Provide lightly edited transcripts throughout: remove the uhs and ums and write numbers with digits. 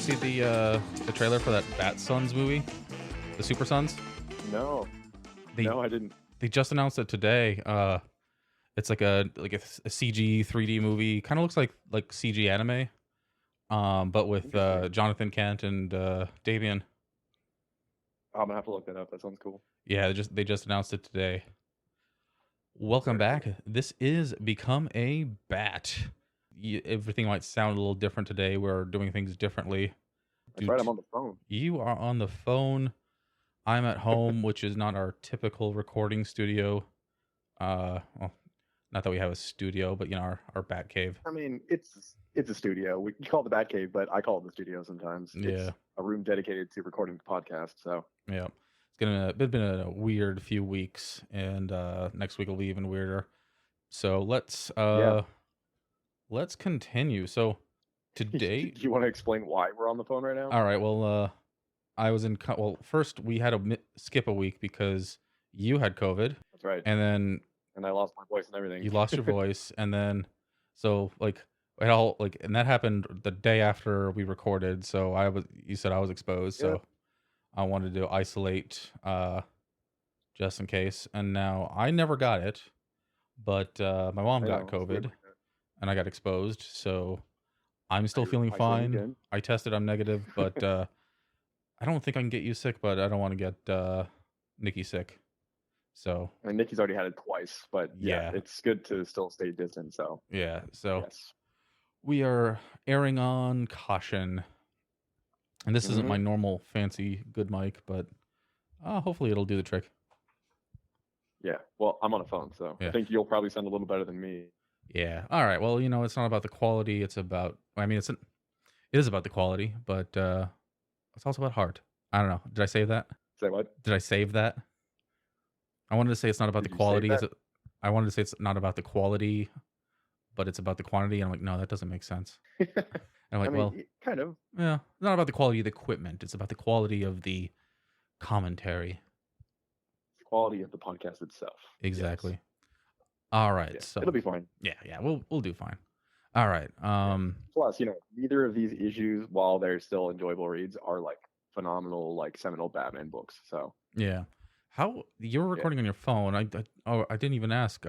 see the trailer for that Bat Sons movie, the Super Sons? No, They no, I didn't. they just announced it today. It's like a CG 3D movie. Kind of looks like CG anime. But with Interesting. Jonathan Kent and Davian. I'm gonna have to look that up. That sounds cool. Yeah, they just announced it today. Welcome Very back. cool. This is Become a Bat. Everything might sound a little different today. We're doing things differently. That's Due right. I'm to, on the phone. you are on the phone. I'm at home, which is not our typical recording studio. Well, not that we have a studio, but our Bat Cave. I mean, it's a studio. You call it the Bat Cave, but I call it the studio sometimes. It's Yeah, a room dedicated to recording the podcast. So yeah. It's been a weird few weeks, and next week will be even weirder. So yeah. let's continue. So Do today, you want to explain why we're on the phone right now? all right. Well, I was well. First, we had to skip a week because you had COVID, That's right. and then And I lost my voice and you everything. lost your voice, and then so like it all like, and that happened the day after we recorded. So you said I was exposed, Yep. so I wanted to isolate, just in case. And now I never got it, but my mom I got know. It's weird COVID, like that. and I got exposed. So I'm Are still you feeling isolating fine. again? I tested, I'm negative, but I don't think I can get you sick, but I don't want to get Nikki sick. So And Nikki's already had it twice, but yeah, yeah, it's good to still stay distant. So yeah. So yes. we are erring on caution, and this isn't my Hmm. normal fancy good mic, but hopefully it'll do the trick. Yeah. Well, I'm on a phone, so I Yeah, think you'll probably sound a little better than me. yeah. All right. Well, it's not about the quality. It's about. I mean, it is about the quality, but it's also about heart. I don't know. Did I save that? Say what? Did I save that? I wanted to say it's not about the Did you save quality. that? I wanted to say it's not about the quality, but it's about the quantity. And I'm like, no, that doesn't make sense. And I'm I like, mean, well, kind of. yeah, it's not about the quality of the equipment. It's about the quality of the commentary. The quality of the podcast itself. Yes. Exactly. All right. Yeah. So It'll be fine. yeah, we'll do fine. All right. Yeah. Plus, neither of these issues, while they're still enjoyable reads, are like phenomenal, like seminal Batman books. So Yeah. How you're yeah. recording on your phone? I didn't even ask.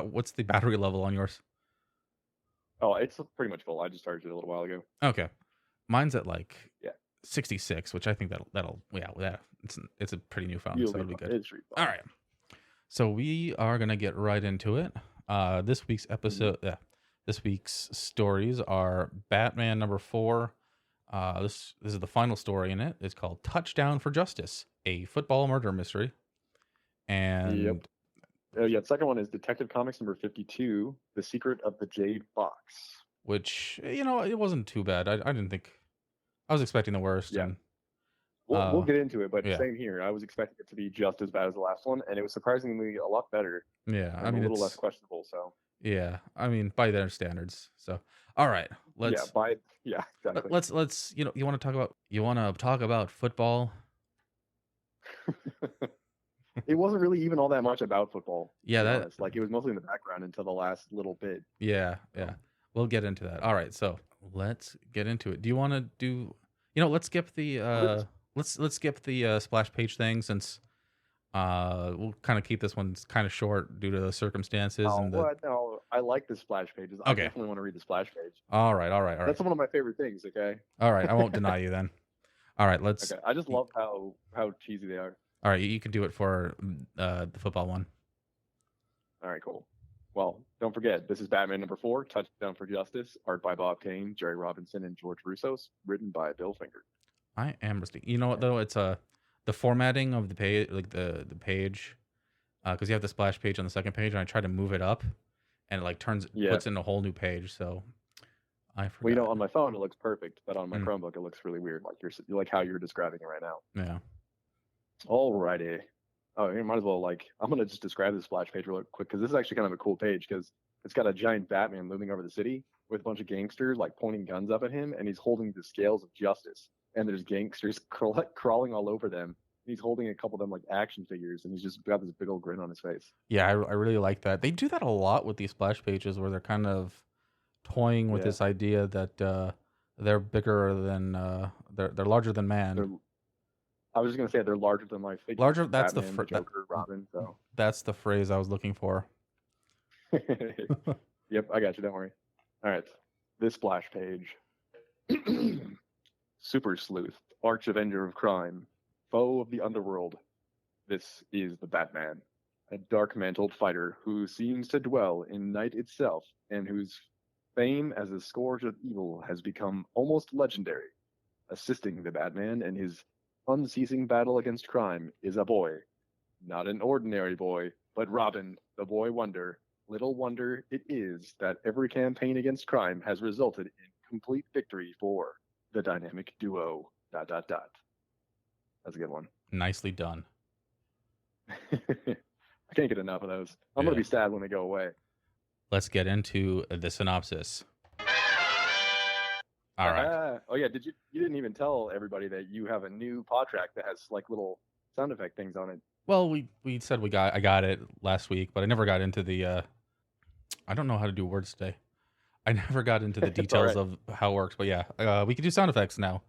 What's the battery level on yours? Oh, it's pretty much full. I just started it a little while ago. Okay, mine's at like Yeah. 66, which I think that'll yeah. It's a pretty new phone, You'll so be it'll be fine. good. It should be All fine. right. So we are gonna get right into it. This week's Hmm. episode, this week's stories are Batman number 4. This is the final story in it. It's called Touchdown for Justice, a football murder mystery. Yep. And Oh, yeah. The second one is Detective Comics number 52, The Secret of the Jade Box. which, it wasn't too bad. I didn't think I was expecting the worst, Yeah. and We'll get into it, but yeah, same here. I was expecting it to be just as bad as the last one, and it was surprisingly a lot better yeah. I and a mean, little less it's questionable. So yeah. I mean, by their standards. So, all right, yeah, yeah, exactly. let's you want to talk about football? It wasn't really even all that much about football, to Yeah, be that honest. Like it was mostly in the background until the last little bit. yeah. So We'll get into that. All right, so let's get into it. Do you want to do? Let's skip the I'll read this. let's skip the splash page thing, since we'll kind of keep this one kind of short due to the circumstances Oh, and the. what? No, I like the splash pages. I Okay. definitely want to read the splash page. All right. All right. All right. That's one of my favorite things. Okay. All right. I won't deny you then. All right. Okay. I just love how cheesy they are. All right. You can do it for the football one. All right, cool. Well, don't forget, this is Batman number 4, Touchdown for Justice, art by Bob Kane, Jerry Robinson, and George Russos, written by Bill Finger. I am rusty. You know what though? It's the formatting of the page, like the page, because you have the splash page on the second page, and I try to move it up, and it like Yeah. puts in a whole new page. So I Well, forgot. on my phone it looks perfect, but on my Mm, Chromebook it looks really weird, like how you're describing it right now. yeah. Alrighty. Oh, you might as well I'm gonna just describe the splash page real quick because this is actually kind of a cool page because it's got a giant Batman looming over the city with a bunch of gangsters like pointing guns up at him, and he's holding the scales of justice, and there's gangsters crawling all over them. And he's holding a couple of them like action figures, and he's just got this big old grin on his face. Yeah, I really like that. They do that a lot with these splash pages, where they're kind of toying with Yeah. this idea that They're bigger than they're larger than man. They're I was just gonna say they're larger than life figures. Larger. That's the Batman, the Joker, Robin. So that's the phrase I was looking for. yep, I got you. Don't worry. All right, this splash page. Super sleuth, arch avenger of crime, foe of the underworld. This is the Batman, a dark-mantled fighter who seems to dwell in night itself, and whose fame as a scourge of evil has become almost legendary. Assisting the Batman in his unceasing battle against crime is a boy. Not an ordinary boy, but Robin, the boy wonder. Little wonder it is that every campaign against crime has resulted in complete victory for the dynamic duo. Dot dot dot. That's a good one. Nicely done. I can't get enough of those. I'm Yeah. gonna be sad when they go away. Let's get into the synopsis. All right. Oh yeah, you didn't even tell everybody that you have a new pod track that has like little sound effect things on it. Well, we said I got it last week, but I never got into the I don't know how to do words today. I never got into the It's all details right. of how it works, but yeah, we could do sound effects now.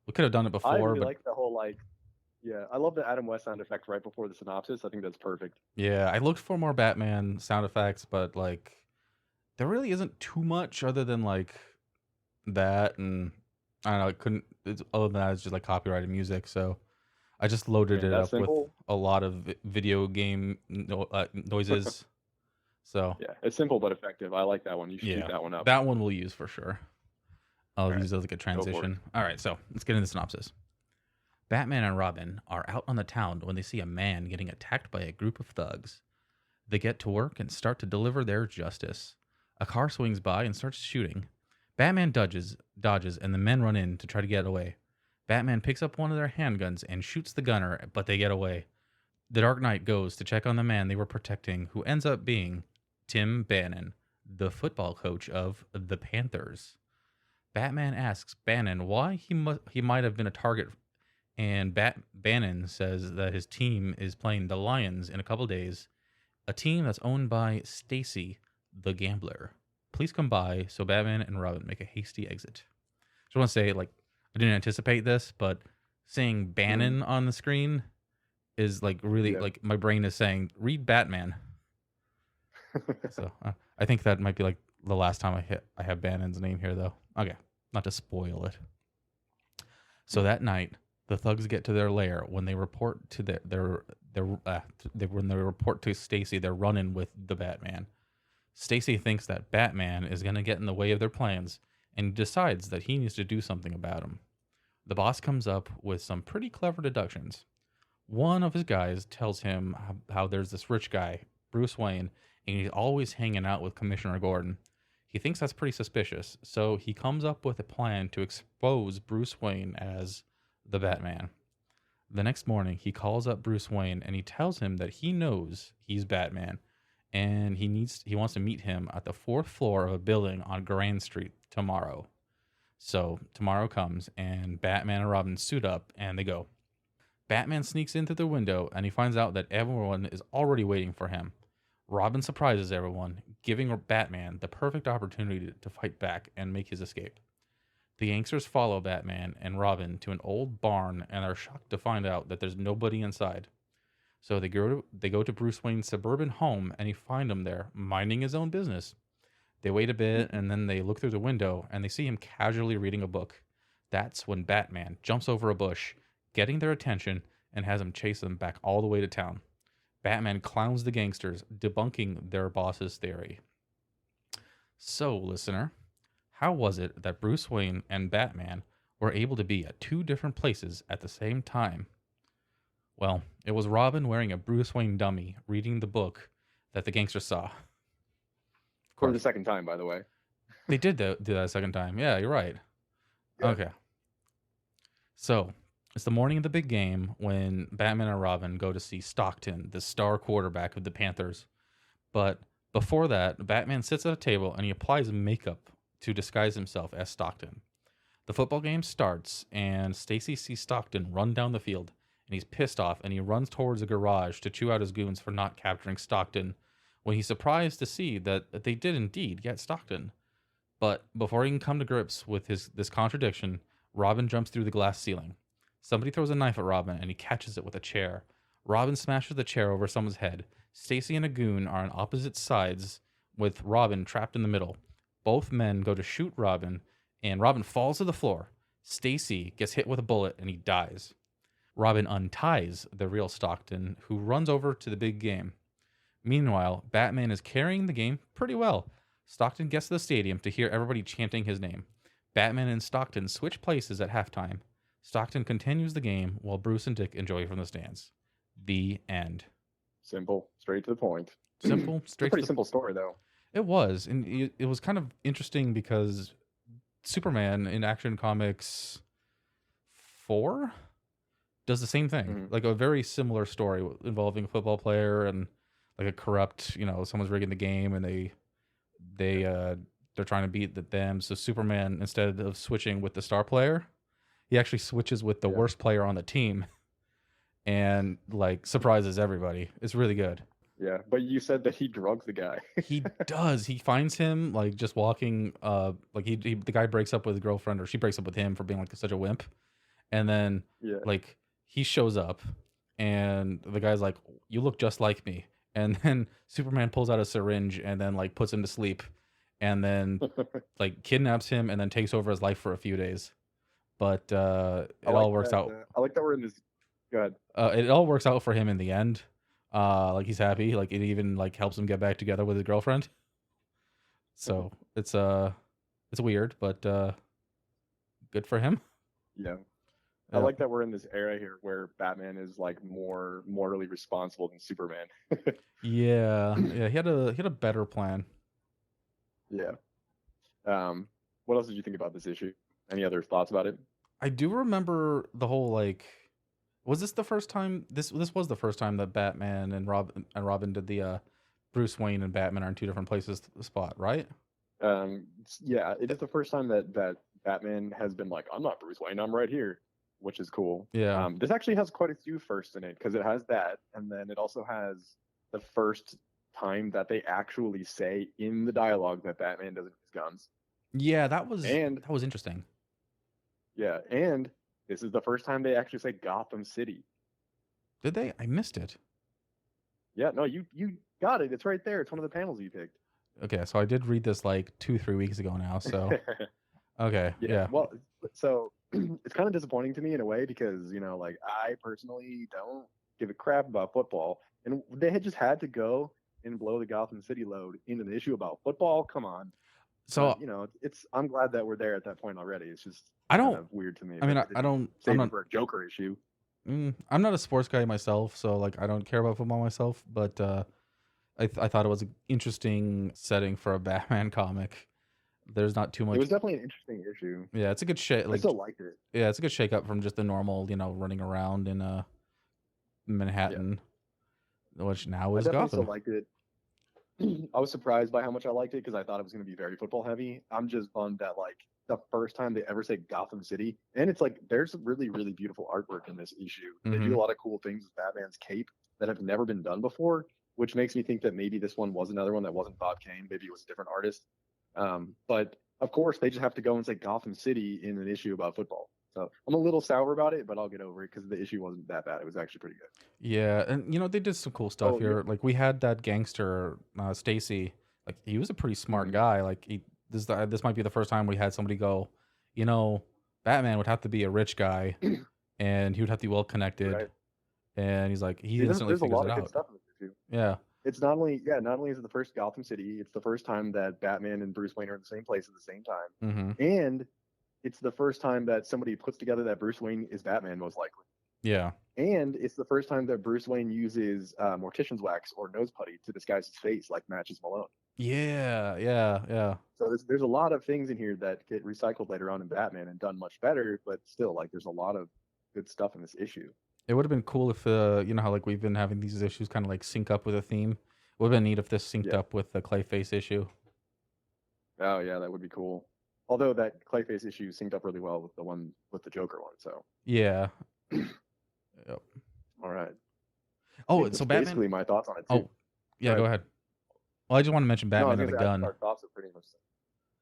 We could have done it I before, really but like the whole like yeah, I love the Adam West sound effect right before the synopsis. I think that's perfect. yeah, I looked for more Batman sound effects, but like there really isn't too much other than like that, and I don't know. It couldn't. Other than that, it's just like copyrighted music. So I just loaded Man, it that's up with simple. a lot of video game noises. So Yeah, it's simple but effective. I like that one. You should keep yeah, that one up. that one we'll use for sure. All I'll right, use it as like a go for it. transition. All right, so let's get into the synopsis. Batman and Robin are out on the town when they see a man getting attacked by a group of thugs. They get to work and start to deliver their justice. A car swings by and starts shooting. Batman dodges, and the men run in to try to get away. Batman picks up one of their handguns and shoots the gunner, but they get away. The Dark Knight goes to check on the man they were protecting, who ends up being Tim Bannon, the football coach of the Panthers. Batman asks Bannon why he might have been a target, and Bannon says that his team is playing the Lions in a couple days, a team that's owned by Stacy, the gambler. Please come by. So Batman and Robin make a hasty exit. Just want to say, like, I didn't anticipate this, but seeing Bannon on the screen is like really Yeah. like my brain is saying, read Batman. So I think that might be like the last time I have Bannon's name here, though. Okay, not to spoil it. So that night, the thugs get to their lair when they report to when they report to Stacy they're running with the Batman. Stacy thinks that Batman is going to get in the way of their plans and decides that he needs to do something about him. The boss comes up with some pretty clever deductions. One of his guys tells him how there's this rich guy, Bruce Wayne, and he's always hanging out with Commissioner Gordon. He thinks that's pretty suspicious, so he comes up with a plan to expose Bruce Wayne as the Batman. The next morning, he calls up Bruce Wayne and he tells him that he knows he's Batman and he wants to meet him at the fourth floor of a building on Grand Street tomorrow. So tomorrow comes and Batman and Robin suit up and they go. Batman sneaks in through the window and he finds out that everyone is already waiting for him. Robin surprises everyone, giving Batman the perfect opportunity to fight back and make his escape. The gangsters follow Batman and Robin to an old barn and are shocked to find out that there's nobody inside. So they go to Bruce Wayne's suburban home and they find him there, minding his own business. They wait a bit and then they look through the window and they see him casually reading a book. That's when Batman jumps over a bush, getting their attention, and has them chase them back all the way to town. Batman clowns the gangsters, debunking their boss's theory. So, listener, how was it that Bruce Wayne and Batman were able to be at two different places at the same time? Well, it was Robin wearing a Bruce Wayne dummy reading the book that the gangsters saw. Of For the course, second time, by the way. they did do that a second time. Yeah, you're right. Yeah. Okay. So, it's the morning of the big game when Batman and Robin go to see Stockton, the star quarterback of the Panthers. But before that, Batman sits at a table and he applies makeup to disguise himself as Stockton. The football game starts, and Stacy sees Stockton run down the field, and he's pissed off, and he runs towards a garage to chew out his goons for not capturing Stockton, when he's surprised to see that they did indeed get Stockton. But before he can come to grips with this contradiction, Robin jumps through the glass ceiling. Somebody throws a knife at Robin and he catches it with a chair. Robin smashes the chair over someone's head. Stacy and a goon are on opposite sides with Robin trapped in the middle. Both men go to shoot Robin and Robin falls to the floor. Stacy gets hit with a bullet and he dies. Robin unties the real Stockton, who runs over to the big game. Meanwhile, Batman is carrying the game pretty well. Stockton gets to the stadium to hear everybody chanting his name. Batman and Stockton switch places at halftime. Stockton continues the game while Bruce and Dick enjoy from the stands. The end. Simple, straight to the point. Simple, It's a straight to pretty the... simple story, though. It was, and it was kind of interesting because Superman in Action Comics 4 does the same thing. Mhm. Like a very similar story involving a football player and like a corrupt, someone's rigging the game and they're trying to beat them. So Superman, instead of switching with the star player, he actually switches with the Yeah. worst player on the team and like surprises everybody. It's really good. Yeah, but you said that he drugs the guy. He does. He finds him like just walking. Like the guy breaks up with his girlfriend, or she breaks up with him for being like such a wimp, and then Yeah. like he shows up, and the guy's like, "You look just like me." And then Superman pulls out a syringe and then like puts him to sleep, and then like kidnaps him and then takes over his life for a few days. But it all works out. I like that we're in this. Go ahead. It all works out for him in the end. Like he's happy. Like it even like helps him get back together with his girlfriend. So it's weird, but good for him. Yeah. Yeah. I like that we're in this era here where Batman is like more morally responsible than Superman. Yeah. He had a better plan. Yeah. What else did you think about this issue? Any other thoughts about it? I do remember the whole like, was this the first time? This was the first time that Batman and Robin did the Bruce Wayne and Batman are in two different places spot, right? Yeah, it is the first time that Batman has been like, I'm not Bruce Wayne, I'm right here, which is cool. Yeah. This actually has quite a few firsts in it because it has that, and then it also has the first time that they actually say in the dialogue that Batman doesn't use guns. Yeah, that was interesting. Yeah, and this is the first time they actually say Gotham City. Did they? I missed it. Yeah, no, you got it. It's right there. It's one of the panels you picked. Okay, so I did read this like 2-3 weeks ago now. So okay, yeah. Well, so it's kind of disappointing to me in a way because like I personally don't give a crap about football, and they had just had to go and blow the Gotham City load into an issue about football. Come on. So it's I'm glad that we're there at that point already. It's just I don't. kind of weird to me. I mean, I don't. Save I'm it not for a Joker issue. I'm not a sports guy myself, so like I don't care about football myself. But I thought it was an interesting setting for a Batman comic. There's not too much. It was definitely an interesting issue. Yeah, it's a good shake. I Like, still liked it. yeah, it's a good shake up from just the normal, running around in Manhattan, which now I is definitely Gotham. still liked it. I was surprised by how much I liked it because I thought it was going to be very football heavy. I'm just bummed that like the first time they ever say Gotham City, and it's like there's some really really beautiful artwork in this issue. They do a lot of cool things with Batman's cape that have never been done before, which makes me think that maybe this one was another one that wasn't Bob Kane. Maybe it was a different artist. But of course, they just have to go and say Gotham City in an issue about football. So I'm a little sour about it, but I'll get over it because the issue wasn't that bad. It was actually pretty good. Yeah, and they did some cool stuff here. Yeah. Like we had that gangster Stacy. Like he was a pretty smart guy. Like this might be the first time we had somebody go, Batman would have to be a rich guy, and he would have to be well connected. Right. And he's like, he instantly there's a figures lot it of good out. stuff in this issue. Yeah. It's not only is it the first Gotham City, it's the first time that Batman and Bruce Wayne are in the same place at the same time, and it's the first time that somebody puts together that Bruce Wayne is Batman, most likely. Yeah. And it's the first time that Bruce Wayne uses mortician's wax or nose putty to disguise his face, like matches Malone. Yeah. So there's a lot of things in here that get recycled later on in Batman and done much better, but still, like, there's a lot of good stuff in this issue. It would have been cool if, how like we've been having these issues kind of like sync up with a theme. It would have been neat if this synced up with the Clayface issue. Oh yeah, that would be cool. Although that Clayface issue synced up really well with the one with the Joker one. So yeah. Yep. All right. Oh, so Batman. Basically, my thoughts on it too. Oh, yeah. Go ahead. Well, I just want to mention Batman and the gun. Our thoughts are pretty much.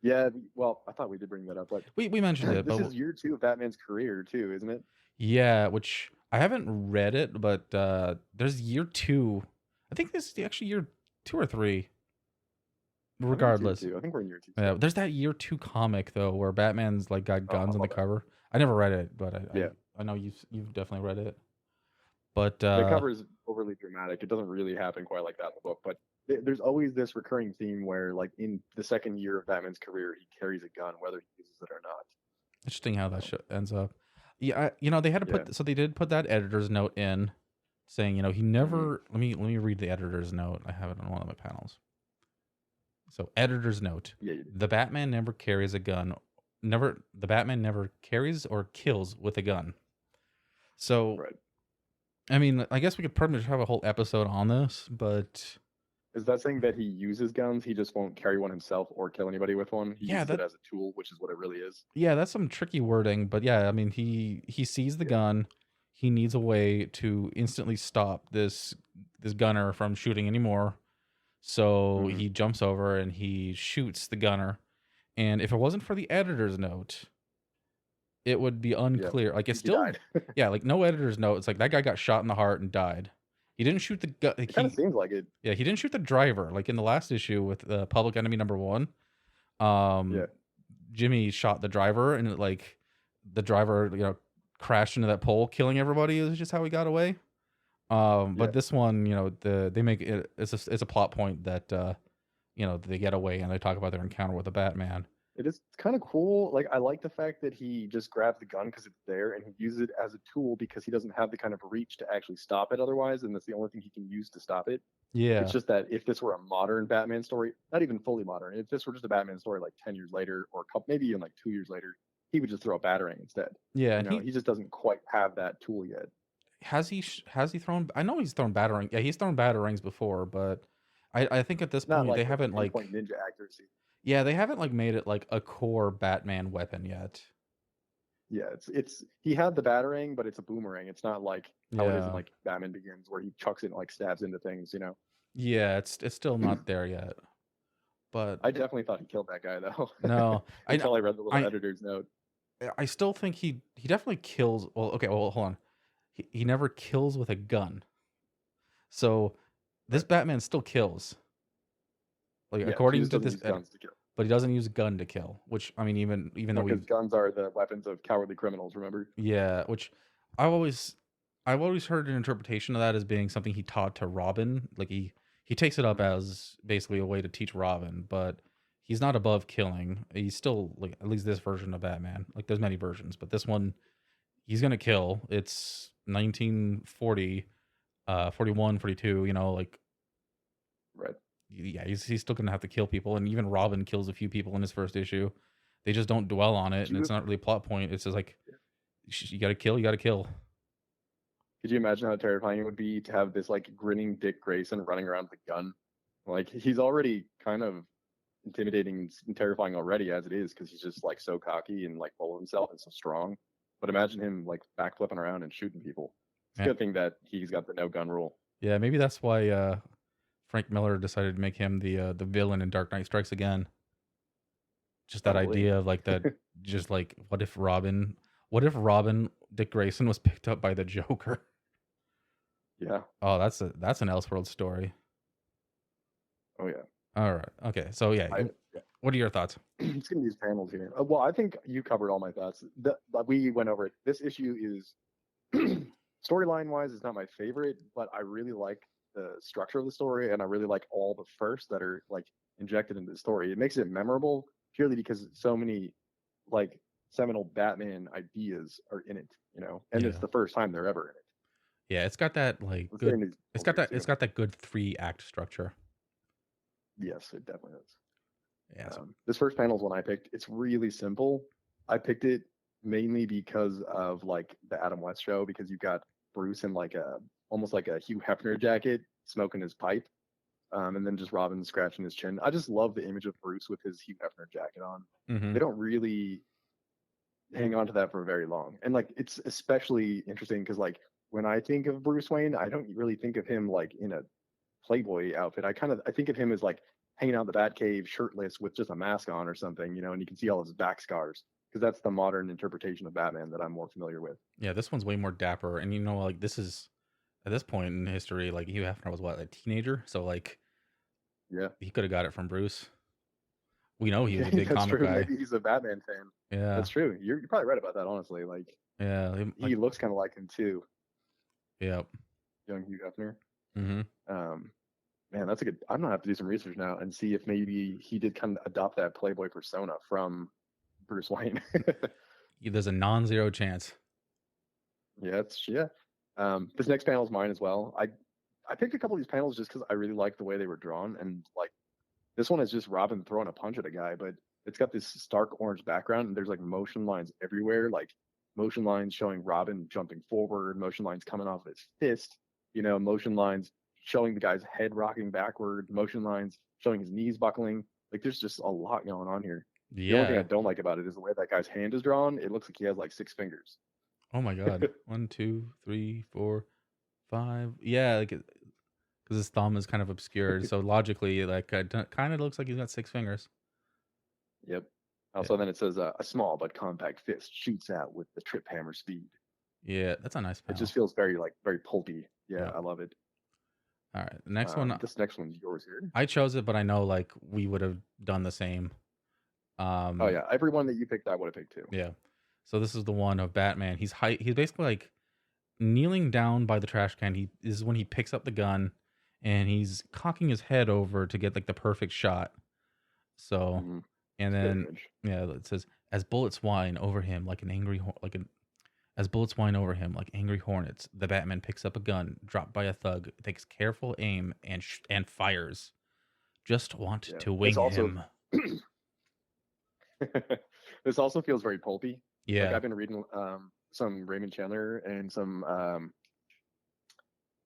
Yeah, well, I thought we did bring that up, but We mentioned it, this but is year 2 of Batman's career too, isn't it? yeah, which I haven't read it, but there's year two. I think this is actually year 2 or 3. I think it's year Regardless, 2. I think we're in year 2 yeah, still. there's that year 2 comic though where Batman's like got Oh, guns I on the love that. cover. I never read it, but Yeah, I know you've definitely read it. But the cover is overly dramatic. It doesn't really happen quite like that in the book, but there's always this recurring theme where, like, in the second year of Batman's career, he carries a gun, whether he uses it or not. interesting how that So, ends up. Yeah, they had to yeah. put so they did put that editor's note in saying, he Hmm. never. Let me read the editor's note. I have it on one of my panels. So, editor's note: Yeah, the Batman never carries a gun. The Batman never carries or kills with a gun. So, right. I guess we could pretty much have a whole episode on this, but Is that saying that he uses guns? He just won't carry one himself or kill anybody with one. He yeah, uses it as a tool, which is what it really is. that's some tricky wording. But yeah, he sees the Yeah. gun. He needs a way to instantly stop this gunner from shooting anymore. So Hmm. he jumps over and he shoots the gunner. And if it wasn't for the editor's note, it would be Yeah. unclear. Like it's He still, died. yeah, like no editor's note. It's like that guy got shot in the heart and died. He didn't shoot the gun. It kind of seems like it. Yeah, he didn't shoot the driver. Like in the last issue with Public Enemy #1, Yeah. um, Jimmy shot the driver, and the driver, crashed into that pole, killing everybody. Is just how he got away. Yeah. But this one, they make it. It's a plot point that they get away and they talk about their encounter with the Batman. It is kind of cool. Like, I like the fact that he just grabs the gun because it's there and he uses it as a tool because he doesn't have the kind of reach to actually stop it otherwise, and that's the only thing he can use to stop it. It's Yeah, just that if this were a modern Batman story, not even fully modern, if this were just a Batman story like 10 years later or a couple, maybe even like 2 years later, he would just throw a battering instead. yeah, and He just doesn't quite have that tool yet. has he thrown? I know he's thrown battering. Yeah, he's thrown batarangs before, but I think at this Not point they like with haven't pinpoint ninja accuracy. yeah, they haven't made it like a core Batman weapon yet. Yeah, it's he had the battering, but it's a boomerang. It's not like how it is in Yeah. like Batman Begins, where he chucks it and like stabs into things. Yeah, it's still not there yet. But I definitely thought he killed that guy though, no, I know until I read the little I editor's note. I still think he definitely kills. Well, okay, well, hold on. He never kills with a gun. So this Right? Batman still kills. Like Yeah, he according just to doesn't this use guns to kill. but he doesn't use a gun to kill, which even though No, because we guns are the weapons of cowardly criminals. Remember? yeah, which I've always I've always heard an interpretation of that as being something he taught to Robin. Like he takes it up Mhm. as basically a way to teach Robin, but he's not above killing. He's still like at least this version of Batman. Like there's many versions, but this one he's gonna kill. It's 1940, 41, 42. Right. Yeah, he's still gonna have to kill people, and even Robin kills a few people in his first issue. They just don't dwell on it, Could and you it's not really a plot point. It's just like you gotta kill, you gotta kill. could you imagine how terrifying it would be to have this like grinning Dick Grayson running around with a gun? Like, he's already kind of intimidating and terrifying already as it is because he's just like so cocky and like full of himself and so strong. But imagine him like backflipping around and shooting people. It's a Yeah, good thing that he's got the no gun rule. yeah. Maybe that's why Frank Miller decided to make him the villain in Dark Knight Strikes Again. Just that Probably. idea of like that. Just like what if Robin Dick Grayson was picked up by the Joker? Yeah. Oh, that's an Elseworld story. Oh yeah. All right. Okay. So yeah, I what are your thoughts? It's gonna these panels here. Well, I think you covered all my thoughts. We went over it. This issue is storyline wise is not my favorite, but I really like the structure of the story, and I really like all the firsts that are like injected into the story. It makes it memorable purely because so many like seminal Batman ideas are in it, and it's Yeah. the first time they're ever in it. Yeah, it's got that like Let's get good. into these It's panels got here it's too. got that good 3 act structure. Yes, it definitely is. Yeah. This first panel is one I picked. It's really simple. I picked it mainly because of like the Adam West show, because you got Bruce in like a almost like a Hugh Hefner jacket, smoking his pipe, and then just Robin scratching his chin. I just love the image of Bruce with his Hugh Hefner jacket on. Mm-hmm. They don't really hang on to that for very long, and like it's especially interesting because like when I think of Bruce Wayne, I don't really think of him like in a Playboy outfit. I think of him as like hanging out in the Batcave shirtless with just a mask on or something, and you can see all his back scars because that's the modern interpretation of Batman that I'm more familiar with. Yeah, this one's way more dapper, and like this is at this point in history, like Hugh Hefner was what, a teenager, so like Yeah, he could have got it from Bruce. We know he was yeah, a big that's comic true. guy. Maybe he's a Batman fan. Yeah, That's true. You're probably right about that. Honestly, like yeah, like he looks kind of like him too, yeah. young Hugh Hefner. Mm-hmm. Um, Man, that's a good. I'm gonna have to do some research now and see if maybe he did kind of adopt that Playboy persona from Bruce Wayne. There's a non-zero chance. Yeah. This next panel is mine as well. I picked a couple of these panels just because I really like the way they were drawn, and like this one is just Robin throwing a punch at a guy, but it's got this stark orange background, and there's like motion lines everywhere, like motion lines showing Robin jumping forward, motion lines coming off of his fist, motion lines showing the guy's head rocking backward, motion lines showing his knees buckling. Like there's just a lot going on here. The only thing I Yeah. don't like about it is the way that guy's hand is drawn. It looks like he has like 6 fingers. Oh my God. 1, 2, 3, 4, 5. Yeah, like because his thumb is kind of obscured, so logically, like, kind of looks like he's got 6 fingers. Yep. Yeah. Also, then it says a small but compact fist shoots out with the trip hammer speed. Yeah, that's a nice It panel. just feels very pulpy. Yeah, Yeah. I love it. All right, the next one. This next one's yours here. I chose it, but I know like we would have done the same. Oh yeah, every one that you picked, I would have picked too. Yeah. So this is the one of Batman. He's basically like kneeling down by the trash can. This is when he picks up the gun, and he's cocking his head over to get like the perfect shot. So, Mhm. and It's a good then image. yeah, it says as bullets whine over him like an angry as bullets whine over him like angry hornets, the Batman picks up a gun dropped by a thug, takes careful aim, and fires. Just want Yeah. to This wing also him. this also feels very pulpy. Like Yeah. I've been reading some Raymond Chandler and some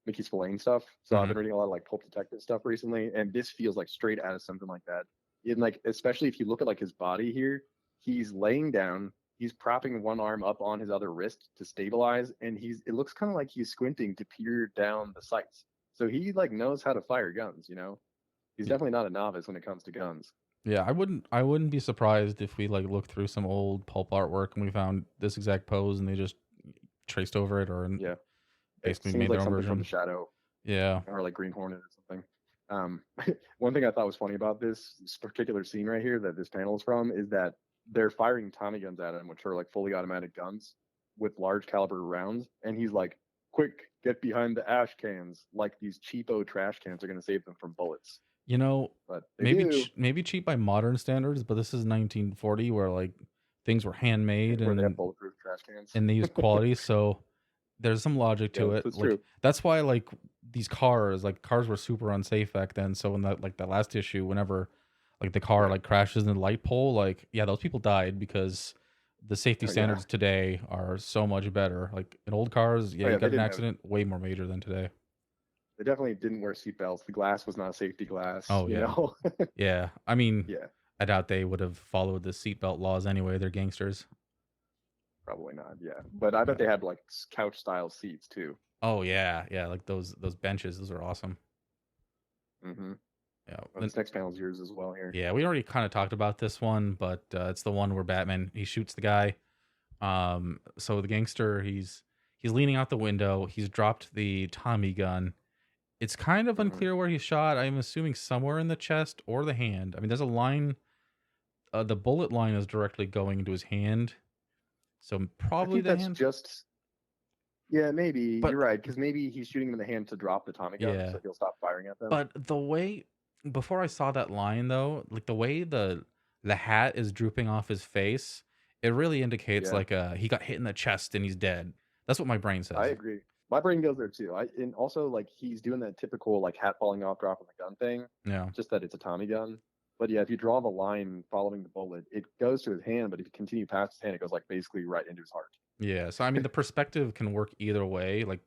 Mickey Spillane stuff. So I've Mhm. been reading a lot of like pulp detective stuff recently, and this feels like straight out of something like that. In like, especially if you look at like his body here, he's laying down, he's propping one arm up on his other wrist to stabilize, and it looks kind of like he's squinting to peer down the sights. So he like knows how to fire guns. He's Yeah. definitely not a novice when it comes to guns. Yeah, I wouldn't be surprised if we like looked through some old pulp artwork and we found this exact pose and they just traced over it or Yeah, it basically seems made their like own something from version. the Shadow Yeah. or like Green Hornet or something. Um, One thing I thought was funny about this particular scene right here that this panel is from is that they're firing Tommy guns at him, which are like fully automatic guns with large caliber rounds, and he's like, "Quick, get behind the ash cans!" Like these cheapo trash cans are going to save them from bullets. But they do. Maybe cheap by modern standards, but this is 1940 where like things were handmade Where they have and bulletproof trash cans. they used quality, so there's some logic Yeah, to it. that's Like true. that's why like cars were super unsafe back then. So in that last issue, whenever like the car Yeah. like crashes in the light pole, like yeah, those people died because the safety Oh yeah. standards today are so much better. Like in old cars, yeah, Oh you yeah. They got an didn't have. accident way more major than today. They definitely didn't wear seatbelts. The glass was not a safety glass. Oh yeah. Yeah. I mean, Yeah. I doubt they would have followed the seatbelt laws anyway. They're gangsters. Probably not. Yeah. But I Yeah. bet they had like couch style seats too. Oh yeah, yeah, like those benches, those are awesome. Mm-hmm. Yeah. Well, this next panel is yours as well here. Yeah, we already kind of talked about this one, but it's the one where Batman he shoots the guy. So the gangster he's leaning out the window. He's dropped the Tommy gun. It's kind of Mm-hmm. unclear where he's shot. I'm assuming somewhere in the chest or the hand. I mean, there's a line. The bullet line is directly going into his hand, so I probably think the that's hand. just. Yeah, maybe But you're right because maybe he's shooting him in the hand to drop the Tommy gun, yeah, so he'll stop firing at them. but the way before I saw that line though, like the way the hat is drooping off his face, it really indicates Yeah, like he got hit in the chest and he's dead. That's what my brain I says. agree. My brain goes there too. And also like he's doing that typical like hat falling off, dropping the gun thing. Yeah. Just that it's a Tommy gun. But yeah, if you draw the line following the bullet, it goes to his hand. But if you continue past his hand, it goes like basically right into his heart. Yeah. So I mean the perspective can work either way. Like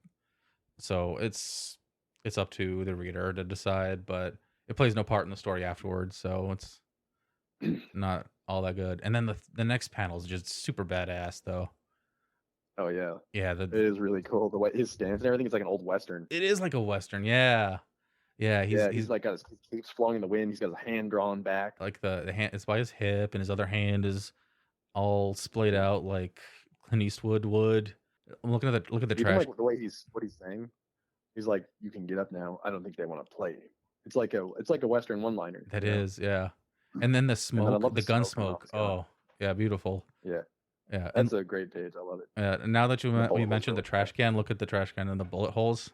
so it's up to the reader to decide, but it plays no part in the story afterwards, so it's not all that good. And then the next panel is just super badass though. Oh yeah, Yeah, it is really cool. The way his stance and everything is like an old western. it is like a western, yeah. Yeah, Yeah, he's he's like got his cape's flowing in the wind. He's got his hand drawn back. like the hand it's by his hip, and his other hand is all splayed out like Clint Eastwood would. I'm looking at the Even trash. like the way he's saying, he's like, "You can get up now. I don't think they want to play." It's like a Western one-liner, That you know. is, yeah. And then the And then I smoke, love the the gun smoke coming off smoke. his gun. Oh, yeah, beautiful. Yeah, Yeah, that's a great page. I love it. and now that And the we bullet holes are mentioned the really cool. trash can, look at the trash can and the bullet holes.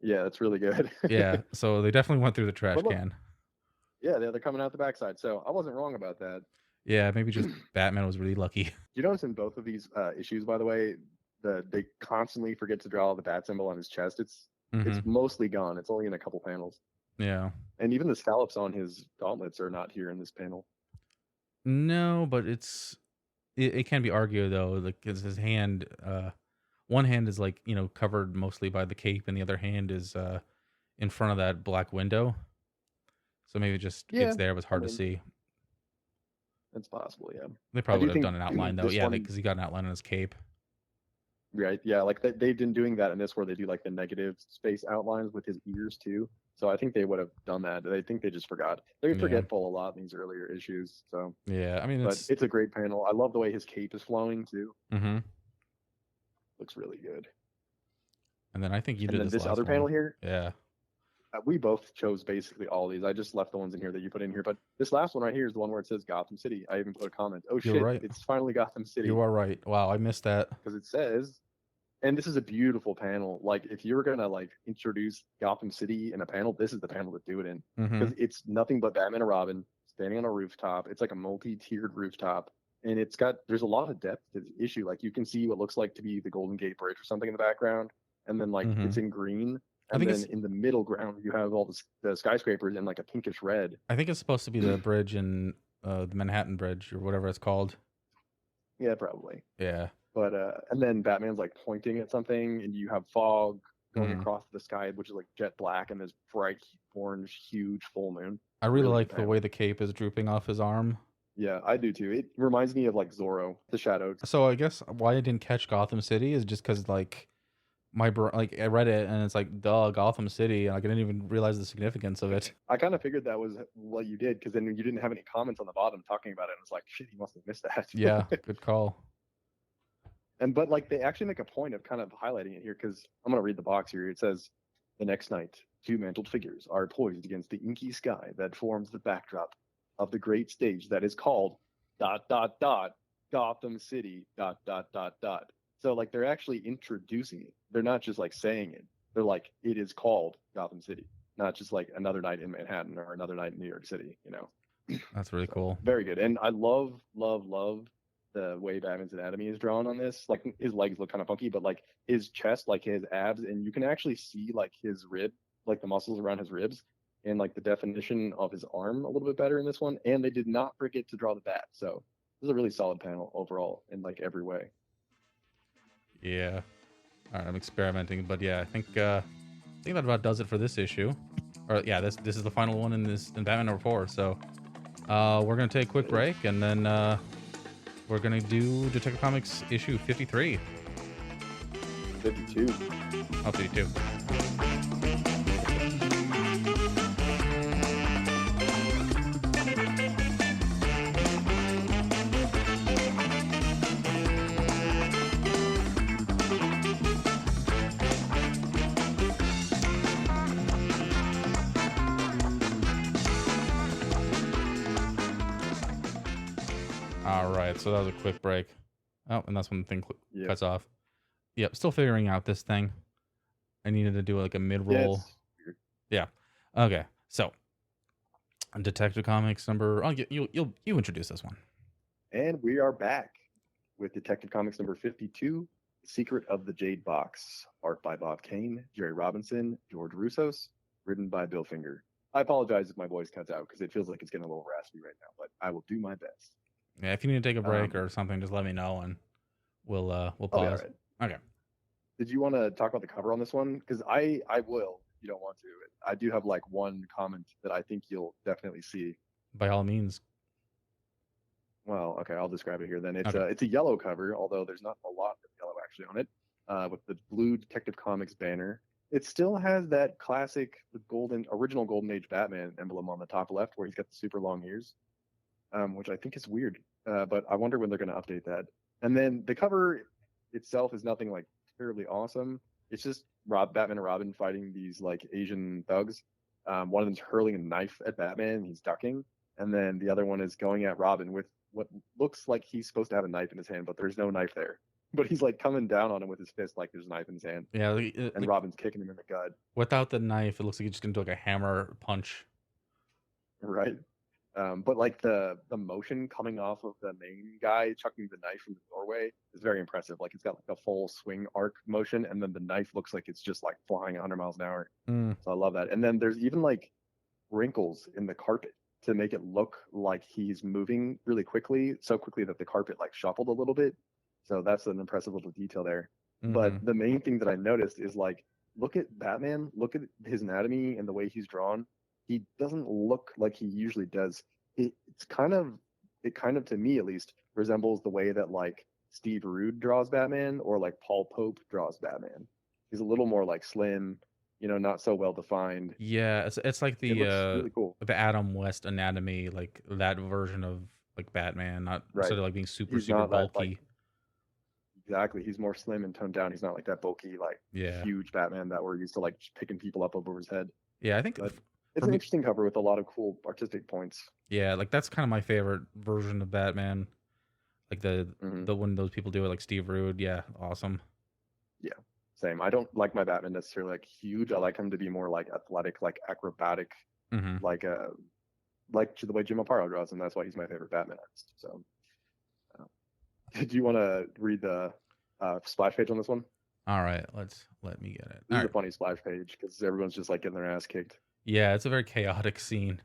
Yeah, that's really good. Yeah, so they definitely went through the trash But look, can. yeah, they're coming out the backside. So I wasn't wrong about that. Yeah, maybe just Batman was really lucky. You notice in both of these issues, by the way, they constantly forget to draw the bat symbol on his chest. It's Hmm. mostly gone. It's only in a couple panels, Yeah. and even the scallops on his gauntlets are not here in this panel. No, but it can be argued though, like 'cause his hand, one hand is like covered mostly by the cape, and the other hand is in front of that black window. So maybe just Yeah, it's there, but it's I hard to mean, see. it's possible. Yeah, They I probably do would have think done an outline though. this Yeah, one, because he got an outline on his cape. right? Yeah, like they've been doing that in this where they do like the negative space outlines with his ears too. So I think they would have done that. I think they just forgot. They're Yeah, forgetful a lot in these earlier issues. So, yeah. I mean, but it's it's a great panel. I love the way his cape is flowing too. hmm. Looks really good. And then I think you And did then this this last other one. panel here, Yeah, we both chose basically all these. I just left the ones in here that you put in here. But this last one right here is the one where it says Gotham City. I even put a comment. Oh you're shit, right. it's finally Gotham You City, are right. Wow, I missed that. because it says, and this is a beautiful panel. Like if you were gonna like introduce Gotham City in a panel, this is the panel to do it in, Hmm. because it's nothing but Batman and Robin standing on a rooftop. It's like a multi-tiered rooftop, and there's a lot of depth to the issue. Like you can see what looks like to be the Golden Gate Bridge or something in the background, and then like Hmm. it's in green, I and think then in the middle ground you have all the skyscrapers in like a pinkish red. it's supposed to be the bridge in the Manhattan Bridge or whatever it's called. Yeah, probably. Yeah. But and then Batman's like pointing at something, and you have fog going Hmm. across the sky, which is like jet black, and this bright orange, huge full moon. I really Really good like the way panel. the cape is drooping off his arm. Yeah, I do too. It reminds me of like Zorro, the Shadow. So I guess why I didn't catch Gotham City is just because like like I read it and it's like duh Gotham City, and like, I didn't even realize the significance of it. I kind of figured that was what you did, because then you didn't have any comments on the bottom talking about it. And it's like, shit, he must have missed Yeah, that. good call. And but like they actually make a point of kind of highlighting it here, because I'm gonna read the box here. It says, the next night, two mantled figures are poised against the inky sky that forms the backdrop of the great stage that is called dot dot dot Gotham City dot dot dot dot. So like they're actually introducing it. They're not just like saying it. They're like, it is called Gotham City, not just like another night in Manhattan or another night in New York City, you know. That's really So cool. very good. And I love, love, love the way Batman's anatomy is drawn on this. Like his legs look kind of funky, but like his chest, like his abs, and you can actually see like his rib, like the muscles around his ribs, and like the definition of his arm a little bit better in this one. And they did not forget to draw the bat. So this is a really solid panel overall in like every way. Yeah. All right, I'm experimenting, but yeah, I think that about does it for this issue. Or yeah, this is the final one in Batman #4. So we're gonna take a quick break, and then we're gonna do Detective Comics issue 53. 52. Oh, 52. All right, so that was a quick break. Oh, and that's when the thing Yeah. cuts off. Yep, still figuring out this thing. I needed to do like a mid-roll. Yeah, weird. Yeah. Okay. So, Detective Comics number. Oh, you introduce this one. And we are back with Detective Comics number 52, Secret of the Jade Box. Art by Bob Kane, Jerry Robinson, George Russos, written by Bill Finger. I apologize if my voice cuts out, because it feels like it's getting a little raspy right now, but I will do my best. Yeah, if you need to take a break or something, just let me know and we'll pause. All right. Okay. Did you want to talk about the cover on this one? Because I will. If you don't want to. I do have like one comment that I think you'll definitely see. By all means. Well, okay, I'll describe it here then. It's Okay. it's a yellow cover, although there's not a lot of yellow actually on it, with the blue Detective Comics banner. it still has that classic original Golden Age Batman emblem on the top left, where he's got the super long ears, which I think is weird. But I wonder when they're going to update that. And then the cover itself is nothing like terribly awesome. It's just Batman and Robin fighting these like Asian thugs. One of them's hurling a knife at Batman, he's ducking, and then the other one is going at Robin with what looks like he's supposed to have a knife in his hand, but there's no knife there. But he's like coming down on him with his fist like there's a knife in his hand, Yeah, and Robin's kicking him in the gut. without the knife, it looks like he's just gonna do like a hammer punch. Right. But like the motion coming off of the main guy chucking the knife from the doorway is very impressive. Like it's got like a full swing arc motion, and then the knife looks like it's just like flying 100 miles an hour. Mm. So I love that. And then there's even like wrinkles in the carpet to make it look like he's moving really quickly, so quickly that the carpet like shuffled a little bit. So that's an impressive little detail there. Mm-hmm. But the main thing that I noticed is like, look at Batman, look at his anatomy and the way he's drawn. He doesn't look like he usually does. It kind of to me at least resembles the way that like Steve Rude draws Batman or like Paul Pope draws Batman. He's a little more like slim, not so well defined. Yeah, it's like It looks really cool. the Adam West anatomy, like that version of like Batman, not Right. instead of like being super He's super not that, bulky. Exactly. He's more slim and toned down. He's not like that bulky, like huge Batman that we're used to like just picking people up over his head. Yeah, I think But it's an interesting cover with a lot of cool artistic points. Yeah, like that's kind of my favorite version of Batman. Like the when those people do it, like Steve Rude. Yeah, awesome. Yeah, same. I don't like my Batman necessarily like huge. I like him to be more like athletic, like acrobatic, like the way Jim Aparo draws him. That's why he's my favorite Batman artist. So, do you want to read the splash page on this one? All right, let me get it. This is a funny splash page because everyone's just like getting their ass kicked. Yeah, it's a very chaotic scene.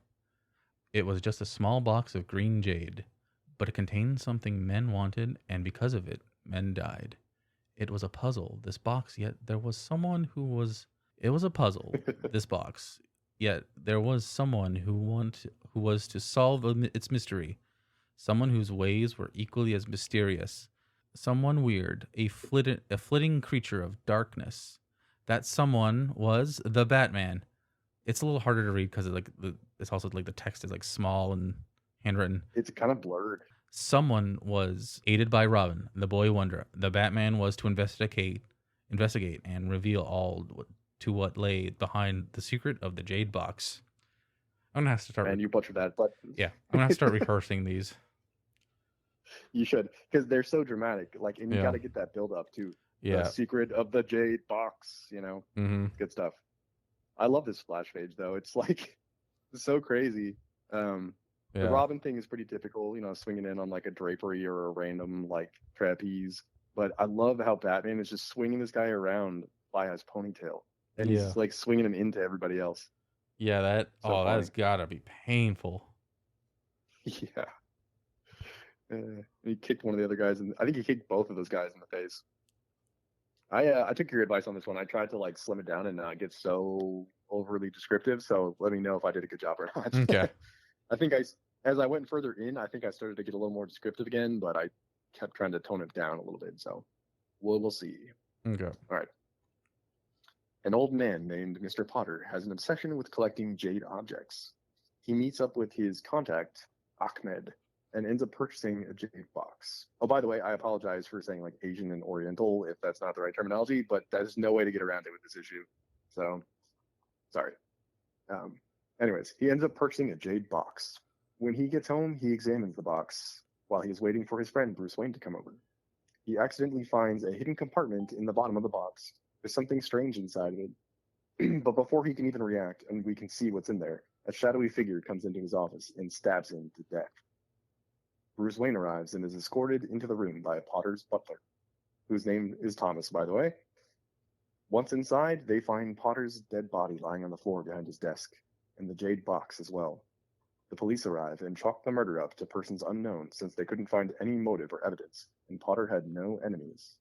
It was just a small box of green jade, but it contained something men wanted, and because of it, men died. It was a puzzle, this box, yet there was someone who was... It was a puzzle, this box, yet there was someone who was to solve its mystery. Someone whose ways were equally as mysterious. Someone weird, a flitting creature of darkness. That someone was the Batman. It's a little harder to read because it's also like the text is like small and handwritten. It's kind of blurred. Someone was aided by Robin, the boy wonder. The Batman was to investigate and reveal all to what lay behind the secret of the Jade box. I'm gonna have to start. And you butchered that, but yeah, I'm gonna have to start rehearsing these. You should, because they're so dramatic. Like, and you got to get that build up too. Yeah, the secret of the Jade box. Good stuff. I love this splash page though. It's like it's so crazy. The Robin thing is pretty typical, swinging in on like a drapery or a random like trapeze. But I love how Batman is just swinging this guy around by his ponytail, and he's like swinging him into everybody else. Yeah, that's gotta be painful. Yeah. He kicked one of the other guys, and I think he kicked both of those guys in the face. I took your advice on this one. I tried to like slim it down and not get so overly descriptive. So let me know if I did a good job or not. Okay. I think as I went further in, I think I started to get a little more descriptive again, but I kept trying to tone it down a little bit. So we'll see. Okay. All right. An old man named Mr. Potter has an obsession with collecting jade objects. He meets up with his contact, Ahmed, and ends up purchasing a jade box. Oh, by the way, I apologize for saying like Asian and Oriental if that's not the right terminology, but there's no way to get around it with this issue. So, sorry. Anyways, he ends up purchasing a jade box. When he gets home, he examines the box while he is waiting for his friend Bruce Wayne to come over. He accidentally finds a hidden compartment in the bottom of the box. There's something strange inside of it. But before he can even react and we can see what's in there, a shadowy figure comes into his office and stabs him to death. Bruce Wayne arrives and is escorted into the room by Potter's butler, whose name is Thomas, by the way. Once inside, they find Potter's dead body lying on the floor behind his desk, and the jade box as well. The police arrive and chalk the murder up to persons unknown since they couldn't find any motive or evidence, and Potter had no enemies.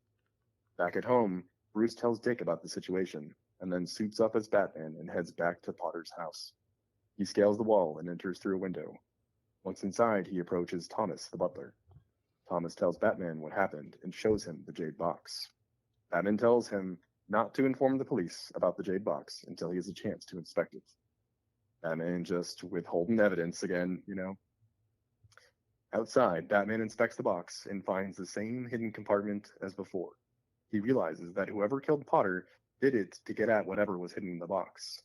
Back at home, Bruce tells Dick about the situation, and then suits up as Batman and heads back to Potter's house. He scales the wall and enters through a window. Once inside, he approaches Thomas, the butler. Thomas tells Batman what happened and shows him the jade box. Batman tells him not to inform the police about the Jade box until he has a chance to inspect it. Batman just withholding evidence again, you know. Outside, Batman inspects the box and finds the same hidden compartment as before. He realizes that whoever killed Potter did it to get at whatever was hidden in the box.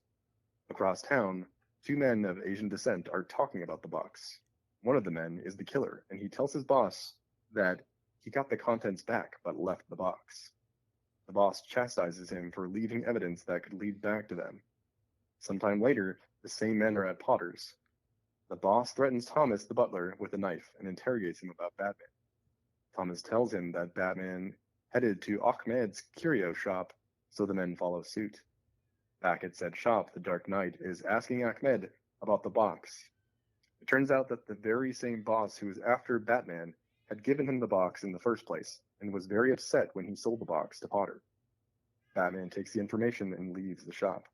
Across town, two men of Asian descent are talking about the box. One of the men is the killer, and he tells his boss that he got the contents back but left the box. The boss chastises him for leaving evidence that could lead back to them. Sometime later, the same men are at Potter's. The boss threatens Thomas the butler with a knife and interrogates him about Batman. Thomas tells him that Batman headed to Ahmed's curio shop, so the men follow suit. Back at said shop, the Dark Knight is asking Ahmed about the box. It turns out that the very same boss who was after Batman had given him the box in the first place and was very upset when he sold the box to Potter. Batman takes the information and leaves the shop.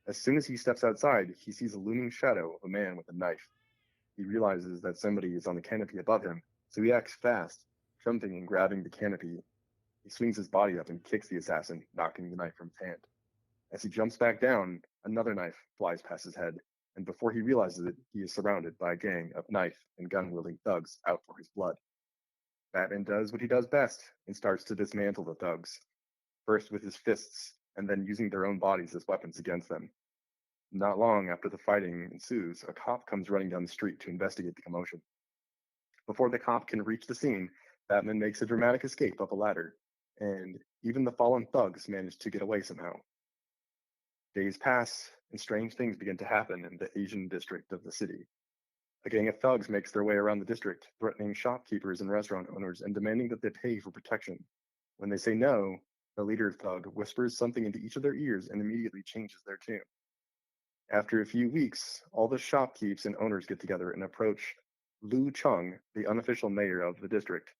As soon as he steps outside, he sees a looming shadow of a man with a knife. He realizes that somebody is on the canopy above him, so he acts fast, jumping and grabbing the canopy. He swings his body up and kicks the assassin, knocking the knife from his hand. As he jumps back down, another knife flies past his head, and before he realizes it, he is surrounded by a gang of knife and gun-wielding thugs out for his blood. Batman does what he does best and starts to dismantle the thugs, first with his fists, and then using their own bodies as weapons against them. Not long after the fighting ensues, a cop comes running down the street to investigate the commotion. Before the cop can reach the scene, Batman makes a dramatic escape up a ladder, and even the fallen thugs manage to get away somehow. Days pass, and strange things begin to happen in the Asian district of the city. A gang of thugs makes their way around the district, threatening shopkeepers and restaurant owners and demanding that they pay for protection. When they say no, the leader thug whispers something into each of their ears and immediately changes their tune. After a few weeks, all the shopkeepers and owners get together and approach Lu Chung, the unofficial mayor of the district,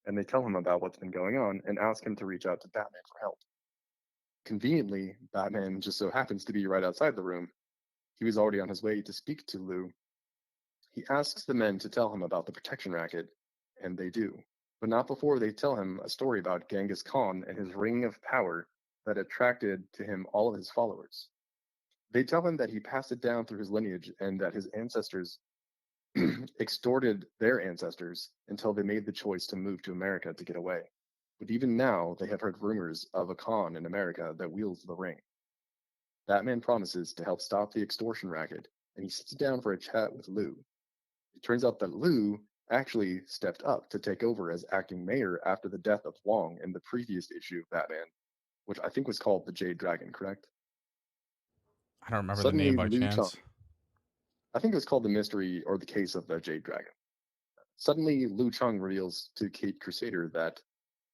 and they tell him about what's been going on and ask him to reach out to Batman for help. Conveniently, Batman just so happens to be right outside the room. He was already on his way to speak to Lu. He asks the men to tell him about the protection racket, and they do, but not before they tell him a story about Genghis Khan and his ring of power that attracted to him all of his followers. They tell him that he passed it down through his lineage and that his ancestors extorted their ancestors until they made the choice to move to America to get away. But even now, they have heard rumors of a Khan in America that wields the ring. Batman promises to help stop the extortion racket, and he sits down for a chat with Lou. It turns out that Lou actually stepped up to take over as acting mayor after the death of Wong in the previous issue of Batman, which I think was called the Jade Dragon, correct? I don't remember the name Suddenly, by Lu Chung, chance. I think it was called the mystery or the case of the Jade Dragon. Suddenly, Lu Chung reveals to Kate Crusader that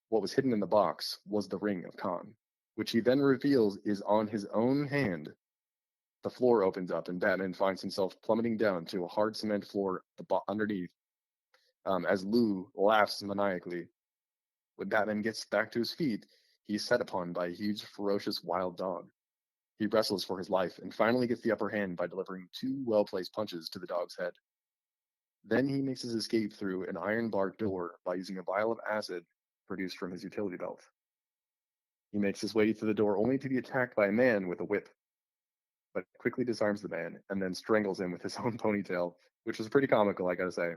what was hidden in the box was the ring of Khan, which he then reveals is on his own hand. The floor opens up, and Batman finds himself plummeting down to a hard cement floor underneath as Lou laughs maniacally. When Batman gets back to his feet, he's set upon by a huge, ferocious wild dog. He wrestles for his life and finally gets the upper hand by delivering two well-placed punches to the dog's head. Then he makes his escape through an iron-barred door by using a vial of acid produced from his utility belt. He makes his way to the door only to be attacked by a man with a whip, but quickly disarms the man and then strangles him with his own ponytail, which was pretty comical, I gotta say.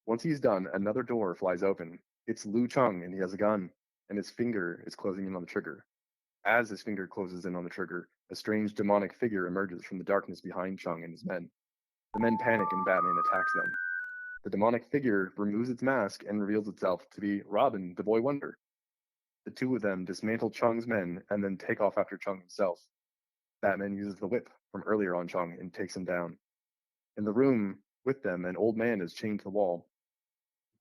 Once he's done, another door flies open. It's Lu Chung, and he has a gun, and his finger is closing in on the trigger. As his finger closes in on the trigger, a strange demonic figure emerges from the darkness behind Chung and his men. The men panic and Batman attacks them. The demonic figure removes its mask and reveals itself to be Robin, the Boy Wonder. The two of them dismantle Chung's men and then take off after Chung himself. Batman uses the whip from earlier on Chung and takes him down. In the room with them, an old man is chained to the wall.